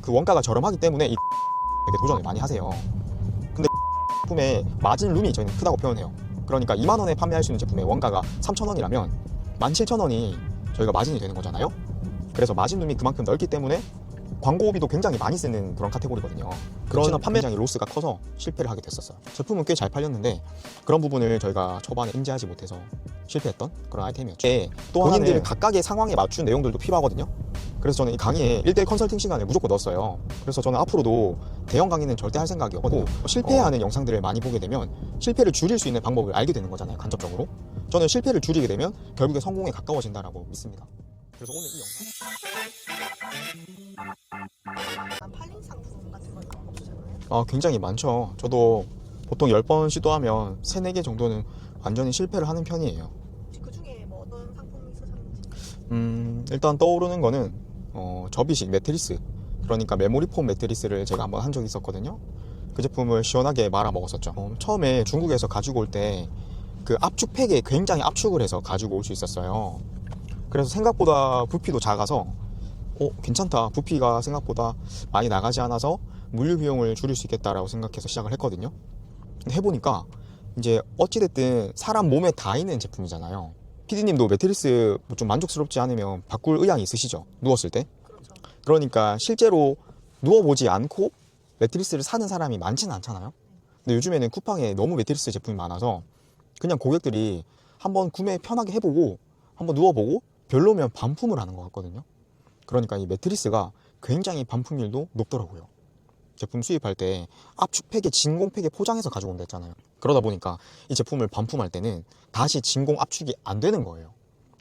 그 원가가 저렴하기 때문에 이 되게 도전을 많이 하세요. 근데 제품의 마진룸이 저희는 크다고 표현해요. 그러니까 2만 원에 판매할 수 있는 제품의 원가가 3,000원이라면 17,000원이 저희가 마진이 되는 거잖아요. 그래서 마진룸이 그만큼 넓기 때문에 광고비도 굉장히 많이 쓰는 그런 카테고리거든요. 그런 판매량이 로스가 커서 실패를 하게 됐었어요. 제품은 꽤 잘 팔렸는데 그런 부분을 저희가 초반에 인지하지 못해서 실패했던 그런 아이템이었죠. 또 본인들 각각의 상황에 맞춘 내용들도 필요하거든요. 그래서 저는 이 강의에 1대1 컨설팅 시간을 무조건 넣었어요. 그래서 저는 앞으로도 대형 강의는 절대 할 생각이 없고 실패하는 영상들을 많이 보게 되면 실패를 줄일 수 있는 방법을 알게 되는 거잖아요. 간접적으로. 저는 실패를 줄이게 되면 결국에 성공에 가까워진다라고 믿습니다. 그래서 오늘 이 영상 팔린 상품 같은 건 없으셨나요? 굉장히 많죠. 저도 보통 10번 시도하면 3, 4개 정도는 완전히 실패를 하는 편이에요. 그 중에 뭐 어떤 상품이 있으셨는지? 일단 떠오르는 거는 접이식 매트리스, 그러니까 메모리폼 매트리스를 제가 한번 한 적이 있었거든요. 그 제품을 시원하게 말아 먹었었죠. 처음에 중국에서 가지고 올 때 그 압축팩에 굉장히 압축을 해서 가지고 올 수 있었어요. 그래서 생각보다 부피도 작아서 괜찮다, 부피가 생각보다 많이 나가지 않아서 물류 비용을 줄일 수 있겠다라고 생각해서 시작을 했거든요. 근데 해보니까 이제 어찌됐든 사람 몸에 닿이는 제품이잖아요. PD님도 매트리스 좀 만족스럽지 않으면 바꿀 의향이 있으시죠? 누웠을 때. 그렇죠. 그러니까 실제로 누워보지 않고 매트리스를 사는 사람이 많지는 않잖아요. 근데 요즘에는 쿠팡에 너무 매트리스 제품이 많아서 그냥 고객들이 한번 구매 편하게 해보고 한번 누워보고 별로면 반품을 하는 것 같거든요. 그러니까 이 매트리스가 굉장히 반품률도 높더라고요. 제품 수입할 때 압축팩에 진공팩에 포장해서 가지고 온다 했잖아요. 그러다 보니까 이 제품을 반품할 때는 다시 진공 압축이 안 되는 거예요.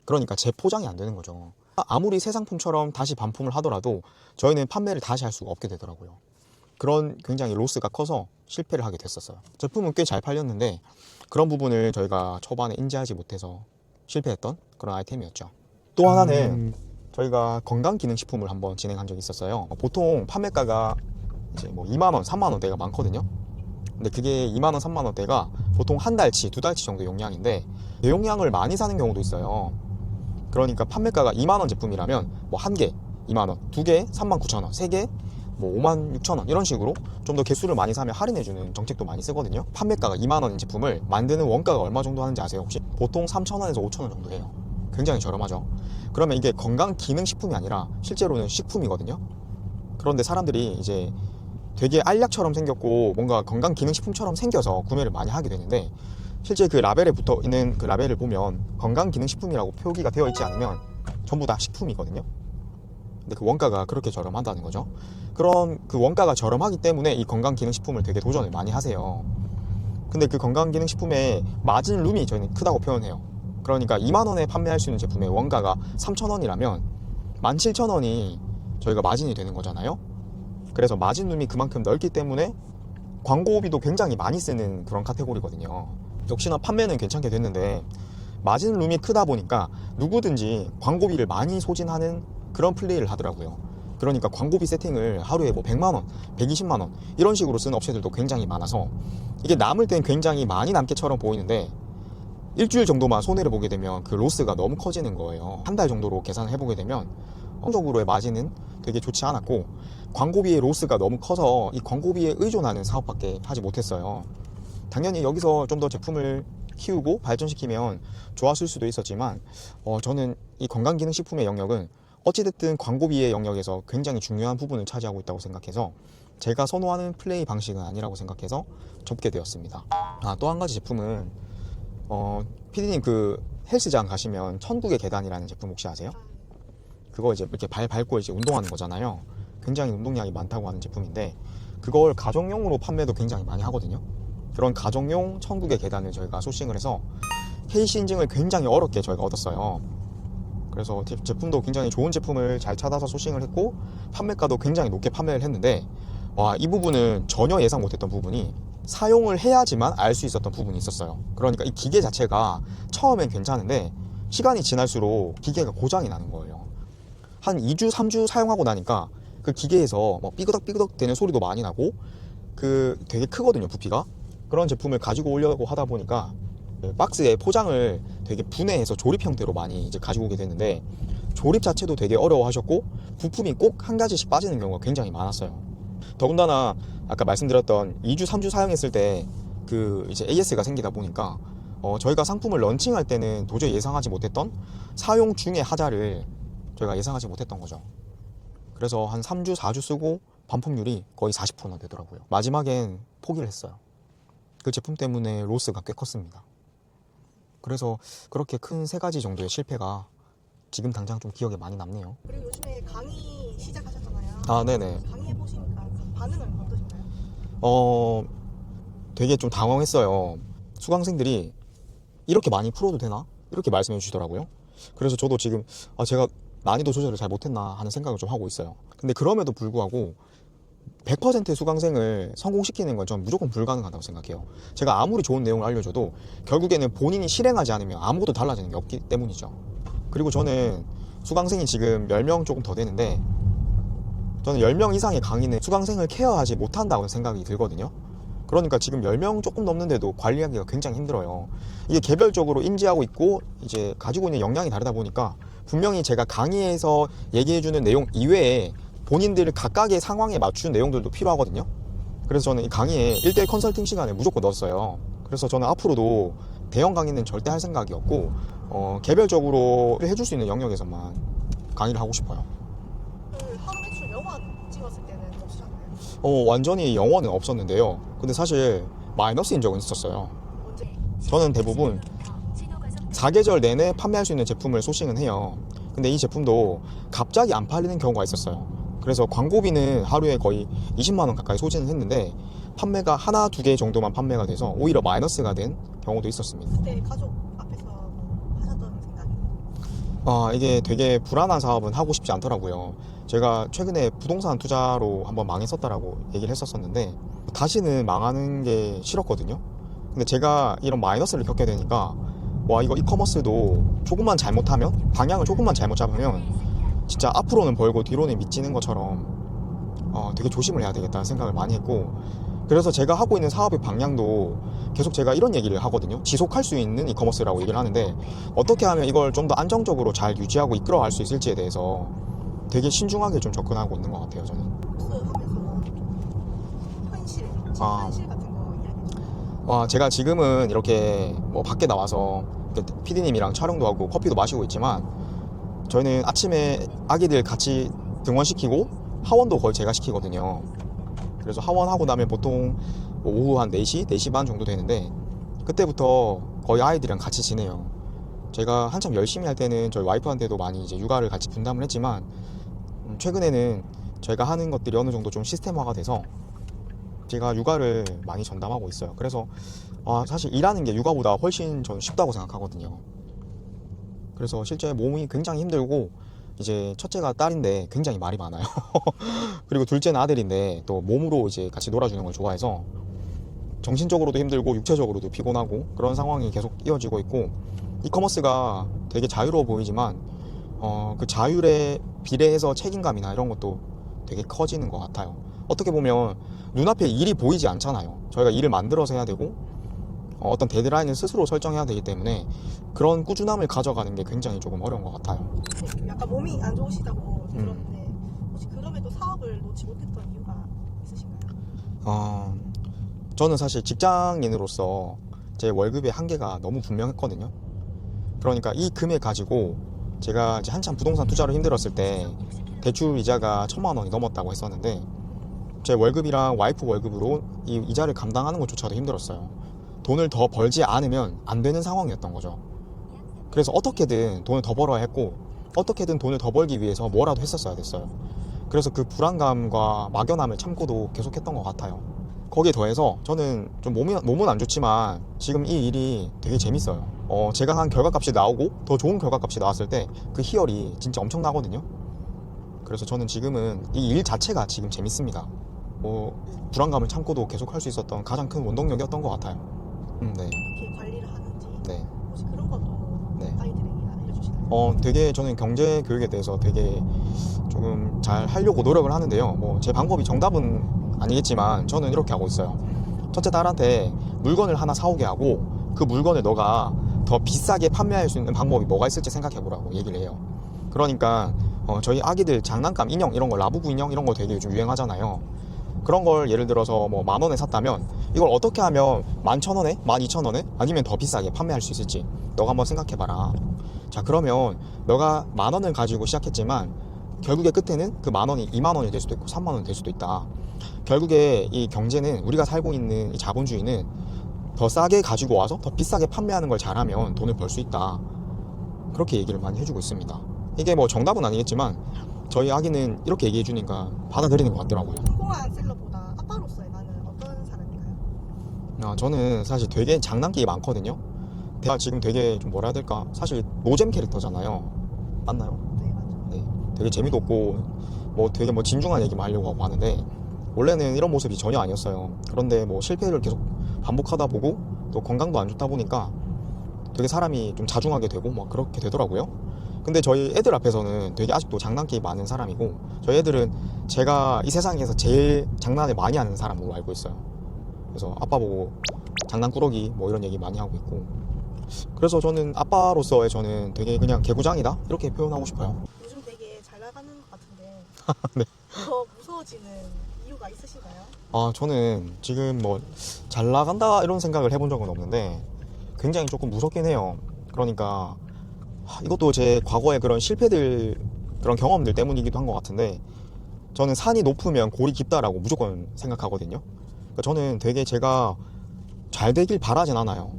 그러니까 재포장이 안 되는 거죠. 아무리 새 상품처럼 다시 반품을 하더라도 저희는 판매를 다시 할 수가 없게 되더라고요. 그런 굉장히 로스가 커서 실패를 하게 됐었어요. 제품은 꽤 잘 팔렸는데 그런 부분을 저희가 초반에 인지하지 못해서 실패했던 그런 아이템이었죠. 또 하나는 저희가 건강기능식품을 한번 진행한 적이 있었어요. 보통 판매가가 이제 뭐 2만원, 3만원대가 많거든요. 근데 그게 2만원, 3만원대가 보통 한 달치, 2달치 정도 용량인데 대용량을 많이 사는 경우도 있어요. 그러니까 판매가가 2만원 제품이라면 뭐 한 개 2만원, 두 개 39,000원, 세 개 뭐 56,000원 이런 식으로 좀 더 개수를 많이 사면 할인해주는 정책도 많이 쓰거든요. 판매가가 2만원인 제품을 만드는 원가가 얼마 정도 하는지 아세요 혹시? 보통 3,000원에서 5,000원 정도 해요. 굉장히 저렴하죠. 그러면 이게 건강기능식품이 아니라 실제로는 식품이거든요. 그런데 사람들이 이제 되게 알약처럼 생겼고 뭔가 건강기능식품처럼 생겨서 구매를 많이 하게 되는데 실제 그 라벨에 붙어 있는 그 라벨을 보면 건강기능식품이라고 표기가 되어 있지 않으면 전부 다 식품이거든요. 근데 그 원가가 그렇게 저렴하다는 거죠. 그럼 그 원가가 저렴하기 때문에 이 건강기능식품을 되게 도전을 많이 하세요. 근데 그 건강기능식품의 마진룸이 저희는 크다고 표현해요. 그러니까 2만원에 판매할 수 있는 제품의 원가가 3,000원이라면 17,000원이 저희가 마진이 되는 거잖아요. 그래서 마진룸이 그만큼 넓기 때문에 광고비도 굉장히 많이 쓰는 그런 카테고리거든요. 역시나 판매는 괜찮게 됐는데 마진룸이 크다 보니까 누구든지 광고비를 많이 소진하는 그런 플레이를 하더라고요. 그러니까 광고비 세팅을 하루에 뭐 100만원, 120만원 이런 식으로 쓰는 업체들도 굉장히 많아서 이게 남을 땐 굉장히 많이 남게처럼 보이는데 일주일 정도만 손해를 보게 되면 그 로스가 너무 커지는 거예요. 한 달 정도로 계산을 해보게 되면 성적으로의 마진은 되게 좋지 않았고 광고비의 로스가 너무 커서 이 광고비에 의존하는 사업밖에 하지 못했어요. 당연히 여기서 좀 더 제품을 키우고 발전시키면 좋았을 수도 있었지만 저는 이 건강기능식품의 영역은 어찌됐든 광고비의 영역에서 굉장히 중요한 부분을 차지하고 있다고 생각해서 제가 선호하는 플레이 방식은 아니라고 생각해서 접게 되었습니다. 또 한 가지 제품은 PD님 그 헬스장 가시면 천국의 계단이라는 제품 혹시 아세요? 그거 이제 이렇게 발 밟고 이제 운동하는 거잖아요. 굉장히 운동량이 많다고 하는 제품인데 그걸 가정용으로 판매도 굉장히 많이 하거든요. 그런 가정용 천국의 계단을 저희가 소싱을 해서 KC 인증을 굉장히 어렵게 저희가 얻었어요. 그래서 제품도 굉장히 좋은 제품을 잘 찾아서 소싱을 했고 판매가도 굉장히 높게 판매를 했는데 이 부분은 전혀 예상 못했던 부분이 사용을 해야지만 알 수 있었던 부분이 있었어요. 그러니까 이 기계 자체가 처음엔 괜찮은데 시간이 지날수록 기계가 고장이 나는 거예요. 한 2주, 3주 사용하고 나니까 그 기계에서 뭐 삐그덕삐그덕 되는 소리도 많이 나고 그 되게 크거든요, 부피가. 그런 제품을 가지고 오려고 하다 보니까 박스에 포장을 되게 분해해서 조립 형태로 많이 이제 가지고 오게 됐는데 조립 자체도 되게 어려워하셨고 부품이 꼭 한 가지씩 빠지는 경우가 굉장히 많았어요. 더군다나 아까 말씀드렸던 2주, 3주 사용했을 때 그 이제 AS가 생기다 보니까 저희가 상품을 런칭할 때는 도저히 예상하지 못했던 사용 중의 하자를 저희가 예상하지 못했던 거죠. 그래서 한 3주, 4주 쓰고 반품률이 거의 40%나 되더라고요. 마지막엔 포기를 했어요. 그 제품 때문에 로스가 꽤 컸습니다. 그래서 그렇게 큰 3가지 정도의 실패가 지금 당장 좀 기억에 많이 남네요. 그리고 요즘에 강의 시작하셨잖아요. 아, 네네. 강의 해보시니까 반응은 어떠신가요? 되게 좀 당황했어요. 수강생들이 이렇게 많이 풀어도 되나? 이렇게 말씀해 주시더라고요. 그래서 저도 지금 제가 난이도 조절을 잘 못했나 하는 생각을 좀 하고 있어요. 근데 그럼에도 불구하고 100% 수강생을 성공시키는 건 전 무조건 불가능하다고 생각해요. 제가 아무리 좋은 내용을 알려줘도 결국에는 본인이 실행하지 않으면 아무것도 달라지는 게 없기 때문이죠. 그리고 저는 수강생이 지금 10명 조금 더 되는데 저는 10명 이상의 강의는 수강생을 케어하지 못한다고 생각이 들거든요. 그러니까 지금 10명 조금 넘는데도 관리하기가 굉장히 힘들어요. 이게 개별적으로 인지하고 있고 이제 가지고 있는 역량이 다르다 보니까 분명히 제가 강의에서 얘기해주는 내용 이외에 본인들 각각의 상황에 맞춘 내용들도 필요하거든요. 그래서 저는 이 강의에 1대1 컨설팅 시간을 무조건 넣었어요. 그래서 저는 앞으로도 대형 강의는 절대 할 생각이 없고 개별적으로 해줄 수 있는 영역에서만 강의를 하고 싶어요. 하루 매출 영원 찍었을 때는 없으셨나요? 완전히 영원은 없었는데요. 근데 사실 마이너스인 적은 있었어요. 언제? 저는 대부분 4계절 내내 판매할 수 있는 제품을 소싱은 해요. 근데 이 제품도 갑자기 안 팔리는 경우가 있었어요. 그래서 광고비는 하루에 거의 20만 원 가까이 소진을 했는데 판매가 하나, 2개 정도만 판매가 돼서 오히려 마이너스가 된 경우도 있었습니다. 그때 가족 앞에서 하셨던 생각이? 이게 되게 불안한 사업은 하고 싶지 않더라고요. 제가 최근에 부동산 투자로 한번 망했었다라고 얘기를 했었었는데 다시는 망하는 게 싫었거든요. 근데 제가 이런 마이너스를 겪게 되니까 와, 이거 이커머스도 조금만 잘못하면, 방향을 조금만 잘못 잡으면 진짜 앞으로는 벌고 뒤로는 미치는 것처럼 되게 조심을 해야 되겠다는 생각을 많이 했고, 그래서 제가 하고 있는 사업의 방향도 계속 제가 이런 얘기를 하거든요. 지속할 수 있는 이커머스라고 얘기를 하는데 어떻게 하면 이걸 좀 더 안정적으로 잘 유지하고 이끌어갈 수 있을지에 대해서 되게 신중하게 좀 접근하고 있는 것 같아요, 저는. 하면서 현실, 현실 같은 거 이야기. 제가 지금은 이렇게 뭐 밖에 나와서 PD님이랑 촬영도 하고 커피도 마시고 있지만 저희는 아침에 아기들 같이 등원시키고 하원도 거의 제가 시키거든요. 그래서 하원하고 나면 보통 오후 한 4시, 4시 반 정도 되는데 그때부터 거의 아이들이랑 같이 지내요. 제가 한참 열심히 할 때는 저희 와이프한테도 많이 이제 육아를 같이 분담을 했지만 최근에는 제가 하는 것들이 어느 정도 좀 시스템화가 돼서 제가 육아를 많이 전담하고 있어요. 그래서 사실 일하는 게 육아보다 훨씬 저는 쉽다고 생각하거든요. 그래서 실제 몸이 굉장히 힘들고 이제 첫째가 딸인데 굉장히 말이 많아요. 그리고 둘째는 아들인데 또 몸으로 이제 같이 놀아주는 걸 좋아해서 정신적으로도 힘들고 육체적으로도 피곤하고 그런 상황이 계속 이어지고 있고 이커머스가 되게 자유로워 보이지만 그 자율에 비례해서 책임감이나 이런 것도 되게 커지는 것 같아요. 어떻게 보면 눈앞에 일이 보이지 않잖아요. 저희가 일을 만들어서 해야 되고 어떤 데드라인을 스스로 설정해야 되기 때문에 그런 꾸준함을 가져가는 게 굉장히 조금 어려운 것 같아요. 약간 몸이 안 좋으시다고 들었는데 혹시 그럼에도 사업을 놓지 못했던 이유가 있으신가요? 저는 사실 직장인으로서 제 월급의 한계가 너무 분명했거든요. 그러니까 이 금액 가지고 제가 이제 한참 부동산 투자로 힘들었을 때 대출 이자가 1,000만 원이 넘었다고 했었는데 제 월급이랑 와이프 월급으로 이 이자를 감당하는 것조차도 힘들었어요. 돈을 더 벌지 않으면 안 되는 상황이었던 거죠. 그래서 어떻게든 돈을 더 벌어야 했고 어떻게든 돈을 더 벌기 위해서 뭐라도 했었어야 됐어요. 그래서 그 불안감과 막연함을 참고도 계속했던 것 같아요. 거기에 더해서 저는 좀 몸은 안 좋지만 지금 이 일이 되게 재밌어요. 제가 한 결과값이 나오고 더 좋은 결과값이 나왔을 때 그 희열이 진짜 엄청나거든요. 그래서 저는 지금은 이 일 자체가 지금 재밌습니다. 불안감을 참고도 계속 할 수 있었던 가장 큰 원동력이었던 것 같아요. 네. 어떻게 관리를 하는지 네. 혹시 그런 것도 네. 아이들에게 알려주시나요? 되게 저는 경제 교육에 대해서 되게 조금 잘 하려고 노력을 하는데요. 제 방법이 정답은 아니겠지만 저는 이렇게 하고 있어요. 첫째 딸한테 물건을 하나 사오게 하고 그 물건을 너가 더 비싸게 판매할 수 있는 방법이 뭐가 있을지 생각해 보라고 얘기를 해요. 그러니까 저희 아기들 장난감 인형 이런 거, 라부부 인형 이런 거 되게 요즘 유행하잖아요. 그런 걸 예를 들어서 뭐 10,000원에 샀다면 이걸 어떻게 하면 11,000원에 12,000원에 아니면 더 비싸게 판매할 수 있을지 너가 한번 생각해봐라. 자, 그러면 너가 10,000원을 가지고 시작했지만 결국에 끝에는 그 10,000원이 20,000원이 될 수도 있고 30,000원이 될 수도 있다. 결국에 이 경제는, 우리가 살고 있는 이 자본주의는 더 싸게 가지고 와서 더 비싸게 판매하는 걸 잘하면 돈을 벌 수 있다. 그렇게 얘기를 많이 해주고 있습니다. 이게 뭐 정답은 아니겠지만 저희 아기는 이렇게 얘기해 주니까 받아들이는 것 같더라고요. 성공한 셀러보다 아빠로서의 나는 어떤 사람인가요? 저는 사실 되게 장난기 많거든요. 제가 지금 되게 좀 뭐라 해야 될까, 사실 노잼 캐릭터잖아요. 맞나요? 네, 맞죠. 네, 되게 재미도 없고 뭐 되게 뭐 진중한 얘기만 하려고 하고 하는데 원래는 이런 모습이 전혀 아니었어요. 그런데 뭐 실패를 계속 반복하다 보고 또 건강도 안 좋다 보니까 되게 사람이 좀 자중하게 되고 막 그렇게 되더라고요. 근데 저희 애들 앞에서는 되게 아직도 장난기 많은 사람이고, 저희 애들은 제가 이 세상에서 제일 장난을 많이 하는 사람으로 알고 있어요. 그래서 아빠 보고 장난꾸러기 뭐 이런 얘기 많이 하고 있고, 그래서 저는 아빠로서의 저는 되게 그냥 개구장이다 이렇게 표현하고 싶어요. 요즘 되게 잘 나가는 것 같은데 네. 더 무서워지는 이유가 있으신가요? 저는 지금 뭐 잘 나간다 이런 생각을 해본 적은 없는데 굉장히 조금 무섭긴 해요. 그러니까 이것도 제 과거의 그런 실패들, 그런 경험들 때문이기도 한 것 같은데, 저는 산이 높으면 골이 깊다라고 무조건 생각하거든요. 그러니까 저는 되게 제가 잘 되길 바라진 않아요.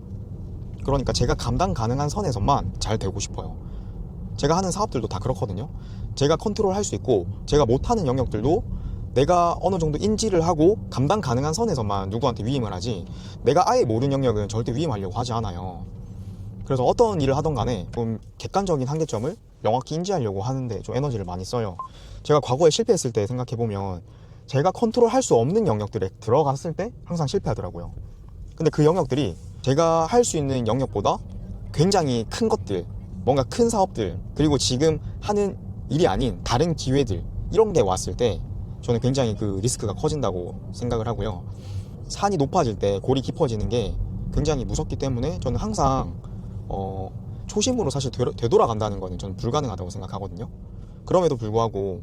그러니까 제가 감당 가능한 선에서만 잘 되고 싶어요. 제가 하는 사업들도 다 그렇거든요. 제가 컨트롤 할 수 있고 제가 못하는 영역들도 내가 어느 정도 인지를 하고 감당 가능한 선에서만 누구한테 위임을 하지, 내가 아예 모르는 영역은 절대 위임하려고 하지 않아요. 그래서 어떤 일을 하던 간에 좀 객관적인 한계점을 명확히 인지하려고 하는데 좀 에너지를 많이 써요. 제가 과거에 실패했을 때 생각해보면 제가 컨트롤 할 수 없는 영역들에 들어갔을 때 항상 실패하더라고요. 근데 그 영역들이 제가 할 수 있는 영역보다 굉장히 큰 것들, 뭔가 큰 사업들, 그리고 지금 하는 일이 아닌 다른 기회들, 이런 게 왔을 때 저는 굉장히 그 리스크가 커진다고 생각을 하고요. 산이 높아질 때 골이 깊어지는 게 굉장히 무섭기 때문에 저는 항상 초심으로 사실 되돌아간다는 거는 저는 불가능하다고 생각하거든요. 그럼에도 불구하고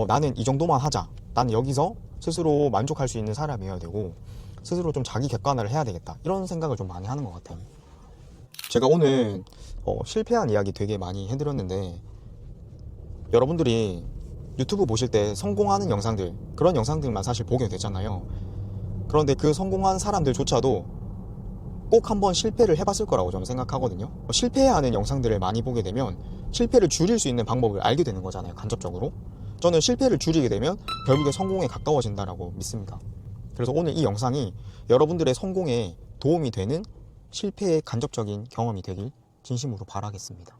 나는 이 정도만 하자, 나는 여기서 스스로 만족할 수 있는 사람이어야 되고 스스로 좀 자기 객관화를 해야 되겠다, 이런 생각을 좀 많이 하는 것 같아요. 제가 오늘 실패한 이야기 되게 많이 해드렸는데, 여러분들이 유튜브 보실 때 성공하는 영상들, 그런 영상들만 사실 보게 되잖아요. 그런데 그 성공한 사람들조차도 꼭 한번 실패를 해봤을 거라고 저는 생각하거든요. 실패하는 영상들을 많이 보게 되면 실패를 줄일 수 있는 방법을 알게 되는 거잖아요, 간접적으로. 저는 실패를 줄이게 되면 결국에 성공에 가까워진다라고 믿습니다. 그래서 오늘 이 영상이 여러분들의 성공에 도움이 되는 실패의 간접적인 경험이 되길 진심으로 바라겠습니다.